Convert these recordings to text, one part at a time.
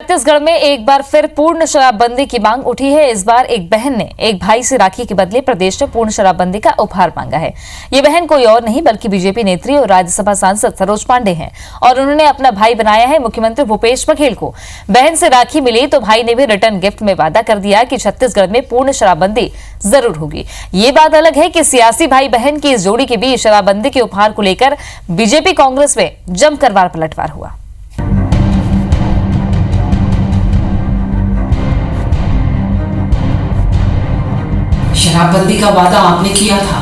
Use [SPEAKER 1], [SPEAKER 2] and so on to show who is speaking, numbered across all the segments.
[SPEAKER 1] छत्तीसगढ़ में एक बार फिर पूर्ण शराबबंदी की मांग उठी है। इस बार एक बहन ने एक भाई से राखी के बदले प्रदेश में पूर्ण शराबबंदी का उपहार मांगा है। ये बहन कोई और नहीं बल्कि बीजेपी नेत्री और राज्यसभा सांसद सरोज पांडे हैं और उन्होंने अपना भाई बनाया है मुख्यमंत्री भूपेश बघेल को। बहन से राखी मिली तो भाई ने भी रिटर्न गिफ्ट में वादा कर दिया कि छत्तीसगढ़ में पूर्ण शराबबंदी जरूर होगी। ये बात अलग है कि सियासी भाई बहन की इस जोड़ी के बीच शराबबंदी के उपहार को लेकर बीजेपी कांग्रेस में जमकर वार पलटवार हुआ।
[SPEAKER 2] शराबबंदी का वादा आपने किया था,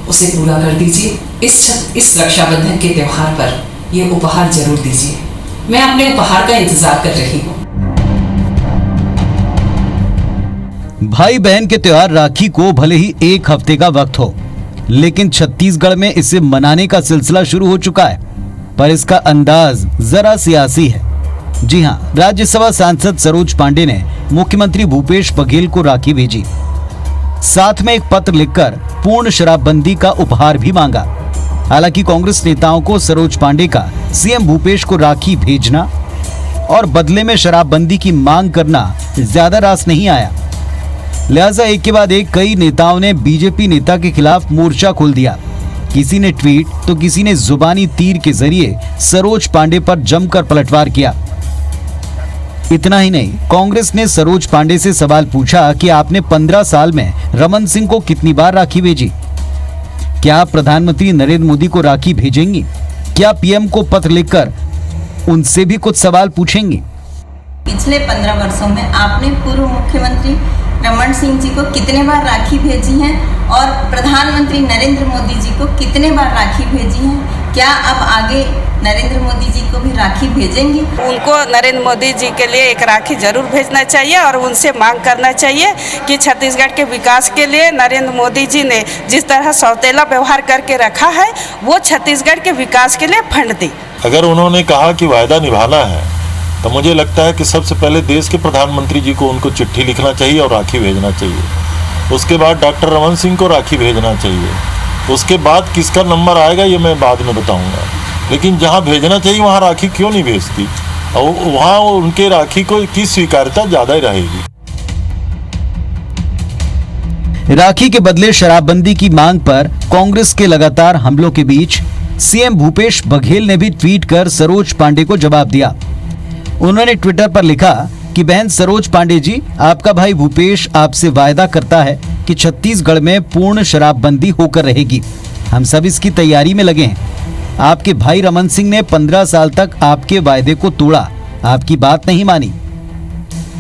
[SPEAKER 2] उसे पूरा कर दीजिए। इस रक्षाबंधन के त्योहार पर ये उपहार जरूर दीजिए। मैं अपने उपहार का इंतजार कर रही हूँ।
[SPEAKER 3] भाई बहन के त्योहार राखी को भले ही एक हफ्ते का वक्त हो, लेकिन छत्तीसगढ़ में इसे मनाने का सिलसिला शुरू हो चुका है। पर इसका अंदाज जरा सियासी है। जी हां, राज्यसभा सांसद सरोज पांडे ने मुख्यमंत्री भूपेश बघेल को राखी भेजी, साथ में एक पत्र लिखकर पूर्ण शराबबंदी का उपहार भी मांगा। हालांकि कांग्रेस नेताओं को सरोज पांडे का सीएम भूपेश को राखी भेजना और बदले में शराबबंदी की मांग करना ज्यादा रास नहीं आया। लिहाजा एक के बाद एक कई नेताओं ने बीजेपी नेता के खिलाफ मोर्चा खोल दिया। किसी ने ट्वीट तो किसी ने जुबानी तीर के जरिए सरोज पांडे पर जमकर पलटवार किया। इतना ही नहीं, कांग्रेस ने सरोज पांडे से सवाल पूछा कि आपने 15 साल में रमन सिंह को कितनी बार राखी भेजी? क्या आप प्रधानमंत्री नरेंद्र मोदी को राखी भेजेंगी? क्या पीएम को पत्र लिखकर उनसे भी कुछ सवाल पूछेंगी?
[SPEAKER 4] पिछले 15 वर्षों में आपने पूर्व मुख्यमंत्री रमन सिंह जी को कितने बार राखी भेजी है और प्रधानमंत्री नरेंद्र मोदी जी को कितने बार राखी भेजी है? क्या आप आगे नरेंद्र मोदी जी को भी राखी भेजेंगे?
[SPEAKER 5] उनको नरेंद्र मोदी जी के लिए एक राखी जरूर भेजना चाहिए और उनसे मांग करना चाहिए कि छत्तीसगढ़ के विकास के लिए नरेंद्र मोदी जी ने जिस तरह सौतेला व्यवहार करके रखा है वो छत्तीसगढ़ के विकास के लिए फंड दे।
[SPEAKER 6] अगर उन्होंने कहा कि वायदा निभाना है तो मुझे लगता है कि सबसे पहले देश के प्रधानमंत्री जी को उनको चिट्ठी लिखना चाहिए और राखी भेजना चाहिए। उसके बाद डॉक्टर रमन सिंह को राखी भेजना चाहिए। उसके बाद किसका नंबर आएगा ये मैं बाद में बताऊंगा, लेकिन जहां भेजना चाहिए वहां राखी क्यों नहीं भेजती? और वहां उनके राखी को की स्वीकार्यता ज्यादा ही रहेगी।
[SPEAKER 3] राखी के बदले शराबबंदी की मांग पर कांग्रेस के लगातार हमलों के बीच सीएम भूपेश बघेल ने भी ट्वीट कर सरोज पांडे को जवाब दिया। उन्होंने ट्विटर पर लिखा कि बहन सरोज पांडे जी, आपका भाई भूपेश आपसे वायदा करता है कि छत्तीसगढ़ में पूर्ण शराबबंदी होकर रहेगी। हम सब इसकी तैयारी में लगे हैं। आपके भाई रमन सिंह ने 15 साल तक आपके वायदे को तोड़ा, आपकी बात नहीं मानी।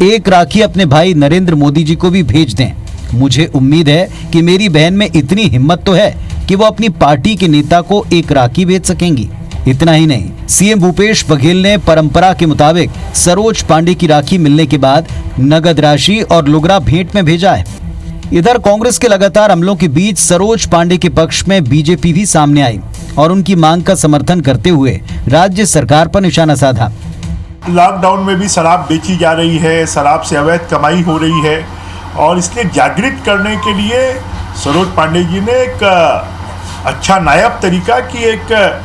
[SPEAKER 3] एक राखी अपने भाई नरेंद्र मोदी जी को भी भेज दें। मुझे उम्मीद है कि मेरी बहन में इतनी हिम्मत तो है कि वो अपनी पार्टी के नेता को एक राखी भेज सकेंगी। इतना ही नहीं, सीएम भूपेश बघेल ने परंपरा के मुताबिक सरोज पांडे की राखी मिलने के बाद नगद राशि और लुगरा भेंट में भेजा है। इधर कांग्रेस के लगातार हमलों के बीच सरोज पांडे के पक्ष में बीजेपी भी सामने आई और उनकी मांग का समर्थन करते हुए राज्य सरकार पर निशाना साधा।
[SPEAKER 7] लॉकडाउन में भी शराब बेची जा रही है, शराब से अवैध कमाई हो रही है और इसलिए जागृत करने के लिए सरोज पांडे जी ने एक अच्छा नायाब तरीका की एक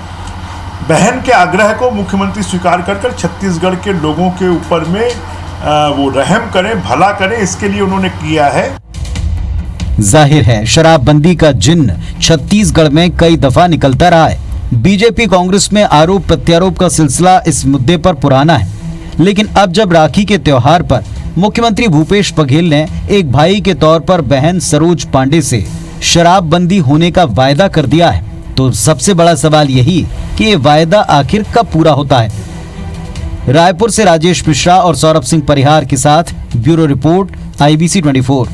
[SPEAKER 7] बहन के आग्रह को मुख्यमंत्री स्वीकार कर छत्तीसगढ़ के लोगों के ऊपर में वो रहम करें, भला करें, इसके लिए उन्होंने किया है।
[SPEAKER 3] जाहिर है शराबबंदी का जिन्न छत्तीसगढ़ में कई दफा निकलता रहा है। बीजेपी कांग्रेस में आरोप प्रत्यारोप का सिलसिला इस मुद्दे पर पुराना है, लेकिन अब जब राखी के त्योहार पर मुख्यमंत्री भूपेश बघेल ने एक भाई के तौर पर बहन सरोज पांडे से शराबबंदी होने का वायदा कर दिया है, तो सबसे बड़ा सवाल यही कि ये वायदा आखिर कब पूरा होता है। रायपुर से राजेश मिश्रा और सौरभ सिंह परिहार के साथ ब्यूरो रिपोर्ट IBC 24।